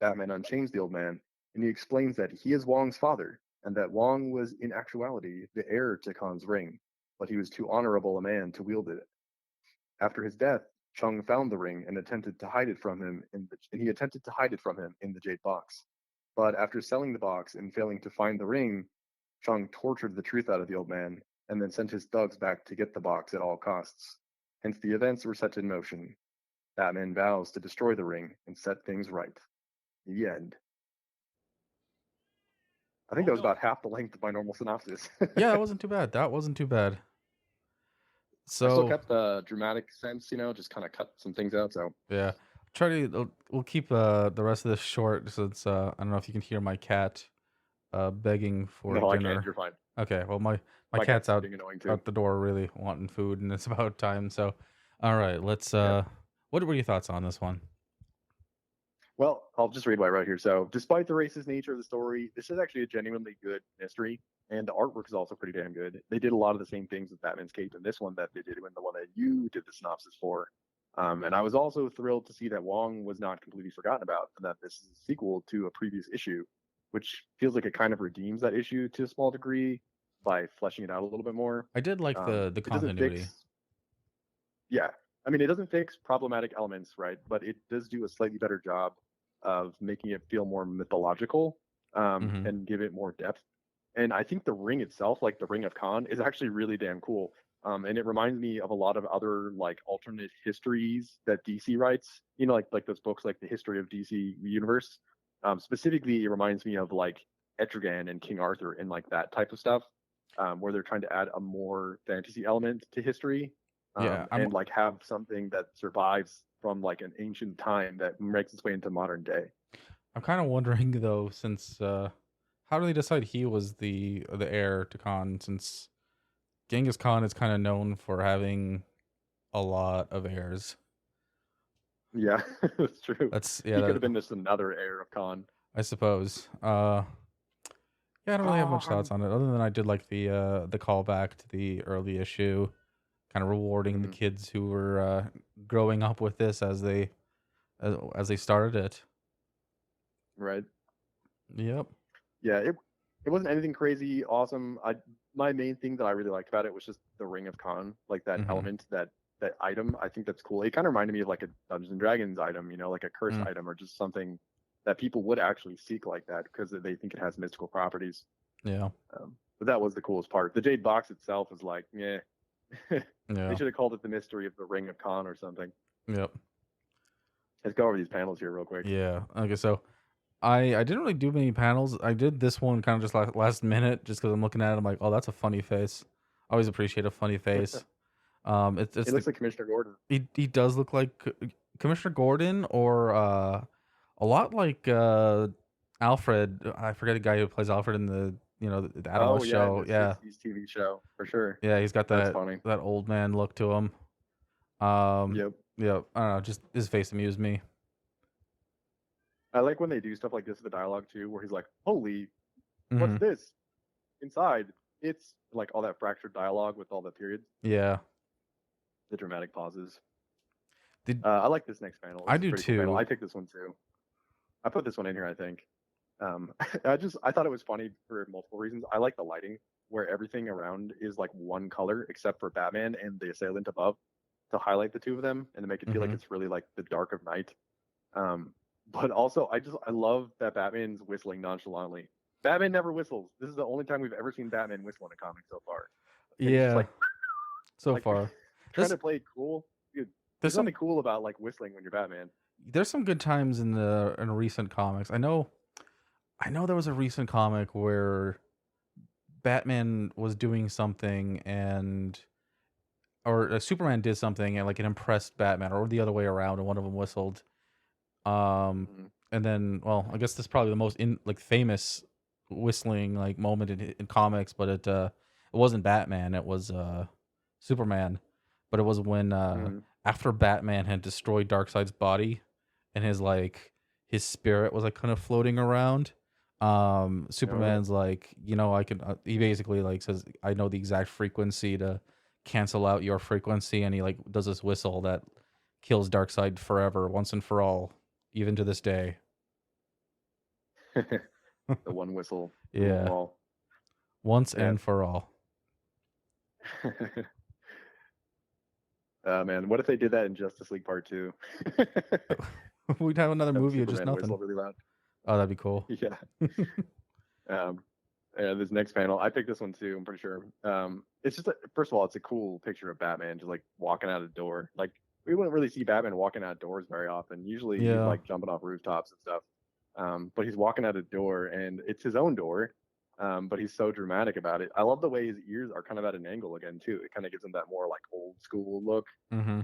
Batman unchains the old man, and he explains that he is Wong's father, and that Wong was in actuality the heir to Khan's ring, but he was too honorable a man to wield it. After his death, Chung found the ring and attempted to hide it from him in the jade box. But after selling the box and failing to find the ring, Chung tortured the truth out of the old man and then sent his thugs back to get the box at all costs. Hence the events were set in motion. Batman vows to destroy the ring and set things right. The end. I think Oh that was no. about half the length of my normal synopsis. Yeah, that wasn't too bad. That wasn't too bad. I still So kept the dramatic sense, just kind of cut some things out. So yeah, try to. We'll keep the rest of this short since I don't know if you can hear my cat begging for no, I can't. dinner. You're fine. Okay, well my My cat's cat's out being annoying too. out the door really wanting food, and it's about time. So, all right, let's. Yeah. What were your thoughts on this one? Well, I'll just read what I wrote here. So, despite the racist nature of the story, this is actually a genuinely good mystery, and the artwork is also pretty damn good. They did a lot of the same things with Batman's Cape in this one that they did in the one that you did the synopsis for. And I was also thrilled to see that Wong was not completely forgotten about, and that this is a sequel to a previous issue, which feels like it kind of redeems that issue to a small degree by fleshing it out a little bit more. I did like the It doesn't continuity. fix, yeah, I mean, it doesn't fix problematic elements, right? But it does do a slightly better job of making it feel more mythological Hmm. and give it more depth. And I think the ring itself, like the Ring of Khan, is actually really damn cool. And it reminds me of a lot of other like alternate histories that DC writes. Like those books, like the History of DC Universe. Specifically, it reminds me of like Etrigan and King Arthur and like that type of stuff, where they're trying to add a more fantasy element to history, Yeah, and like have something that survives from like an ancient time that makes its way into modern day. I'm kind of wondering though, since how do they decide he was the heir to Khan? Since Genghis Khan is kind of known for having a lot of heirs. Yeah, that's true. That's yeah, He could have that, been just another heir of Khan. I suppose. Yeah, I don't really have much thoughts Um, on it, other than I did like the callback to the early issue, kind of rewarding the mhm, kids who were growing up with this as they started it. right. Yep. Yeah, it wasn't anything crazy awesome. My main thing that I really liked about it was just the Ring of Khan, like that Mm-hmm. element, that item. I think that's cool. It kind of reminded me of like a Dungeons and Dragons item, like a curse Mm, item or just something that people would actually seek like that because they think it has mystical properties. yeah. But that was the coolest part. The Jade box itself is like, yeah, they Yeah. should have called it the Mystery of the Ring of Khan or something. Yep. Let's go over these panels here real quick. Yeah. Okay. So I didn't really do many panels. I did this one kind of just last minute, just because I'm looking at it. I'm like, oh, that's a funny face. I always appreciate a funny face. It's It the looks like Commissioner Gordon. he does look like Commissioner Gordon or a lot like Alfred. I forget the guy who plays Alfred in the Adam Oh West yeah, in show. the Yeah, '60s TV show for sure. yeah, he's got That's that funny. that old man look to him. Um, Yep. yeah, I don't know, just his face amused me. I like when they do stuff like this in the dialogue too, where he's like, "Holy, what's Hmm. this inside?" It's like all that fractured dialogue with all the periods, Yeah, the dramatic pauses. did I like this next panel. I This is a do pretty cool panel. too. I picked this one too. I put this one in here, I think. I thought it was funny for multiple reasons. I like the lighting where everything around is like one color except for Batman and the assailant above to highlight the two of them and to make it feel like Hmm. it's really like the dark of night. Um, but also I love that Batman's whistling nonchalantly. Batman never whistles. This is the only time we've ever seen Batman whistle in a comic so far. And he's just Yeah, so like far. trying There's to play it cool. Dude, there's there's nothing some cool about like whistling when you're Batman. there's some good times in recent comics. I know there was a recent comic where Batman was doing something and or Superman did something and like it impressed Batman or the other way around and one of them whistled. Um Mhm. and then well, I guess this is probably the most famous whistling like moment in comics, but it wasn't Batman, it was Superman. But it was when Mhm. after Batman had destroyed Darkseid's body and his spirit was like kind of floating around. Oh. Superman's like, I can he basically like says I know the exact frequency to cancel out your frequency, and he like does this whistle that kills Darkseid forever, once and for all, even to this day. The one whistle rule Yeah, all. once Yeah. and for all. Man, what if they did that in Justice League Part Two? We'd have another Have movie of just Superman nothing. whistle really loud. Oh, that'd be cool. Yeah. Um, and this next panel, I picked this one too. I'm pretty sure. It's just first of all, it's a cool picture of Batman just like walking out a door. Like we wouldn't really see Batman walking out doors very often. Usually he's Yeah. like jumping off rooftops and stuff. But he's walking out a door, and it's his own door. But he's so dramatic about it. I love the way his ears are kind of at an angle again too. It kind of gives him that more like old school look. Mm-hmm.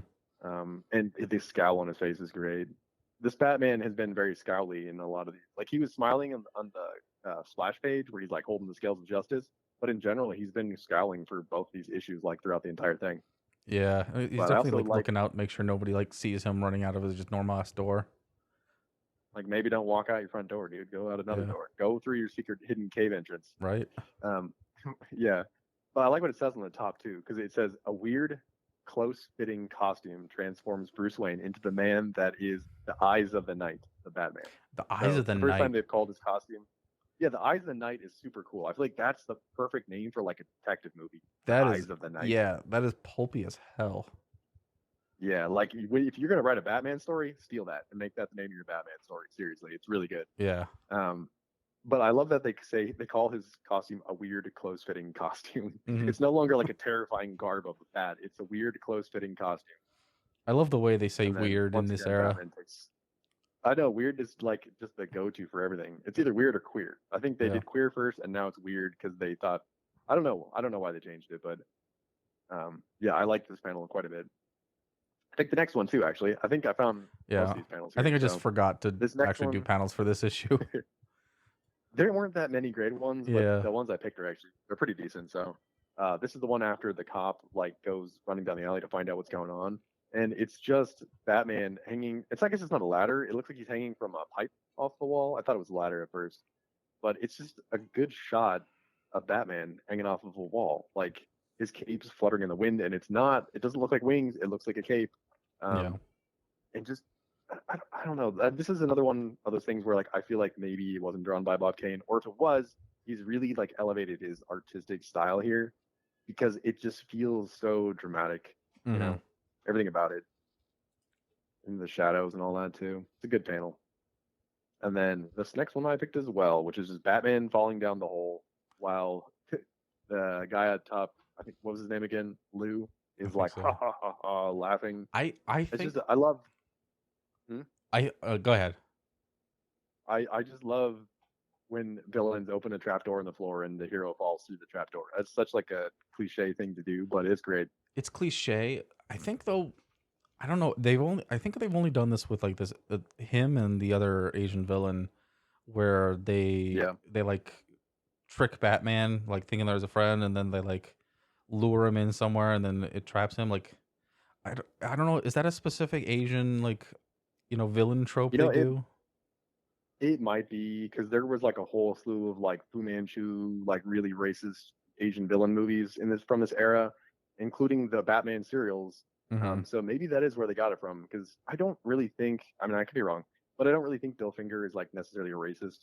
And the scowl on his face is great. This Batman has been very scowly in a lot of these. Like he was smiling on the splash page where he's like holding the scales of justice, but in general he's been scowling for both these issues like throughout the entire thing. Yeah, he's But I definitely also like like looking out, make sure nobody like sees him running out of his just normal ass door. like maybe don't walk out your front door, dude. Go out another door. Go through your secret hidden cave entrance. Right. Yeah. But I like what it says on the top too, because it says a weird, close-fitting costume transforms Bruce Wayne into the man that is the Eyes of the Night, the Batman. The Eyes of the First time Night. they've called this costume. Yeah, the Eyes of the Night is super cool. I feel like that's the perfect name for like a detective movie. That the is, Eyes of the Night. yeah, that is pulpy as hell. Yeah, like if you're gonna write a Batman story, steal that and make that the name of your Batman story. Seriously, it's really good. Yeah. But I love that they call his costume a weird, close-fitting costume. Mhm. It's no longer like a terrifying garb of a bat. It's a weird, close-fitting costume. I love the way they say And then weird in once this again, era. Batman I know weird is like just the go-to for everything. It's either weird or queer. I think they Yeah. did queer first, and now it's weird because they thought I don't know why they changed it, but yeah, I like this panel quite a bit. I think the next one too. Actually, I think I found most of these panels. I think I here, just so forgot to this next actually do one- panels for this issue. There weren't that many great ones, but Yeah. the ones I picked they're pretty decent. So this is the one after the cop like goes running down the alley to find out what's going on, and it's just Batman hanging. It's I guess it's not a ladder. It looks like he's hanging from a pipe off the wall. I thought it was a ladder at first, but it's just a good shot of Batman hanging off of a wall. Like his cape's fluttering in the wind, and it doesn't look like wings. It looks like a cape. Yeah. And just I don't know. This is another one of those things where like I feel like maybe it wasn't drawn by Bob Kane, or if it was, he's really like elevated his artistic style here because it just feels so dramatic. Mhm. You know, everything about it, and the shadows and all that too. It's a good panel. And then this next one I picked as well, which is just Batman falling down the hole while the guy at top, I think what was his name again, Lou, is like so. ha ha ha ha laughing. I It's think just I love. go ahead. I just love when villains open a trapdoor in the floor and the hero falls through the trapdoor. That's such like a cliche thing to do, but it's great. It's cliche. I think though, I don't know. I think they've only done this with like this him and the other Asian villain, where they like trick Batman, like thinking there's a friend, and then they like lure him in somewhere, and then it traps him. Like I don't know. Is that a specific Asian like villain trope they do? It might be because there was like a whole slew of like Fu Manchu, like really racist Asian villain movies from this era, including the Batman serials. Mhm. So maybe that is where they got it from. Because I don't really think. I mean, I could be wrong, but I don't really think Bill Finger is like necessarily a racist.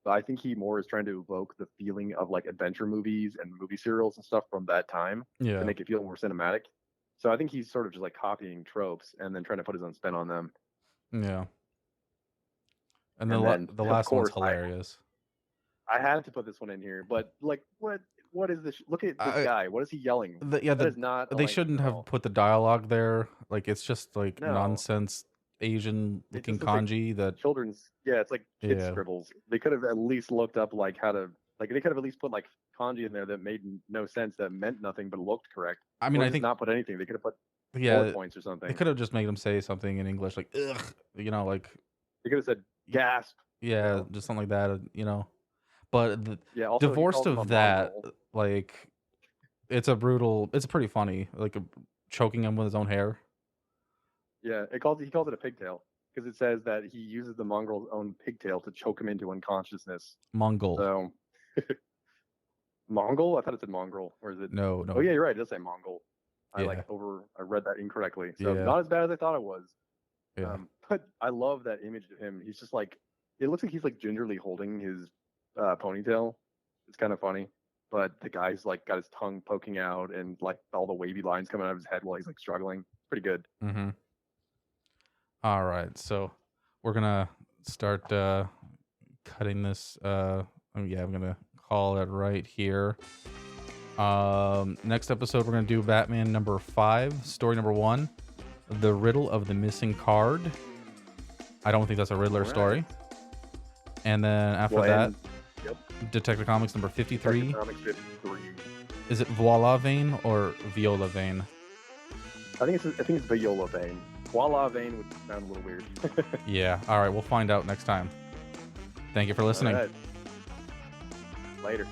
But I think he more is trying to evoke the feeling of like adventure movies and movie serials and stuff from that time Yeah. to make it feel more cinematic. So I think he's sort of just like copying tropes and then trying to put his own spin on them. Yeah. And And then, the of last one's course, hilarious. I had to put this one in here, but like, what is this? Look at this guy. What is he yelling? That is not. They shouldn't have put the dialogue there. Like it's just like No. nonsense Asian It looking just looks like kanji that children's. Yeah, it's like kids Yeah. scribbles. They could have at least looked up like how to. Like they could have at least put like kanji in there that made no sense, that meant nothing but looked correct. I mean Or I just think not put anything. They could have put yeah bullet points or something. they could have just made him say something in English like ugh, like They could have said gasp. yeah, know? just something like that, But Yeah. Also, he divorced calls him a of that, Mongol. like it's pretty funny, like choking him with his own hair. Yeah, he calls it a pigtail because it says that he uses the mongrel's own pigtail to choke him into unconsciousness. Mongol. So, Mongol? I thought it said mongrel, or is it? No. Oh yeah, you're right. It does say Mongol. Yeah. I read that incorrectly. So Yeah. not as bad as I thought it was. Yeah. But I love that image of him. He's just like, it looks like he's like gingerly holding his ponytail. It's kind of funny. But the guy's like got his tongue poking out and like all the wavy lines coming out of his head while he's like struggling. Pretty good. Mm-hmm. All right, so we're gonna start cutting this. I'm gonna call it right here. Next episode, we're gonna do Batman number 5, story number 1, The Riddle of the Missing Card. I don't think that's a Riddler All right. story. And then after Well, that, and- Yep. Detective Comics number 53. Detective Comics 53. Is it Voila Vein or Viola Vein? I think it's Viola Vein. Voila Vein would sound a little weird. Yeah. All right. We'll find out next time. Thank you for listening. All right. Later.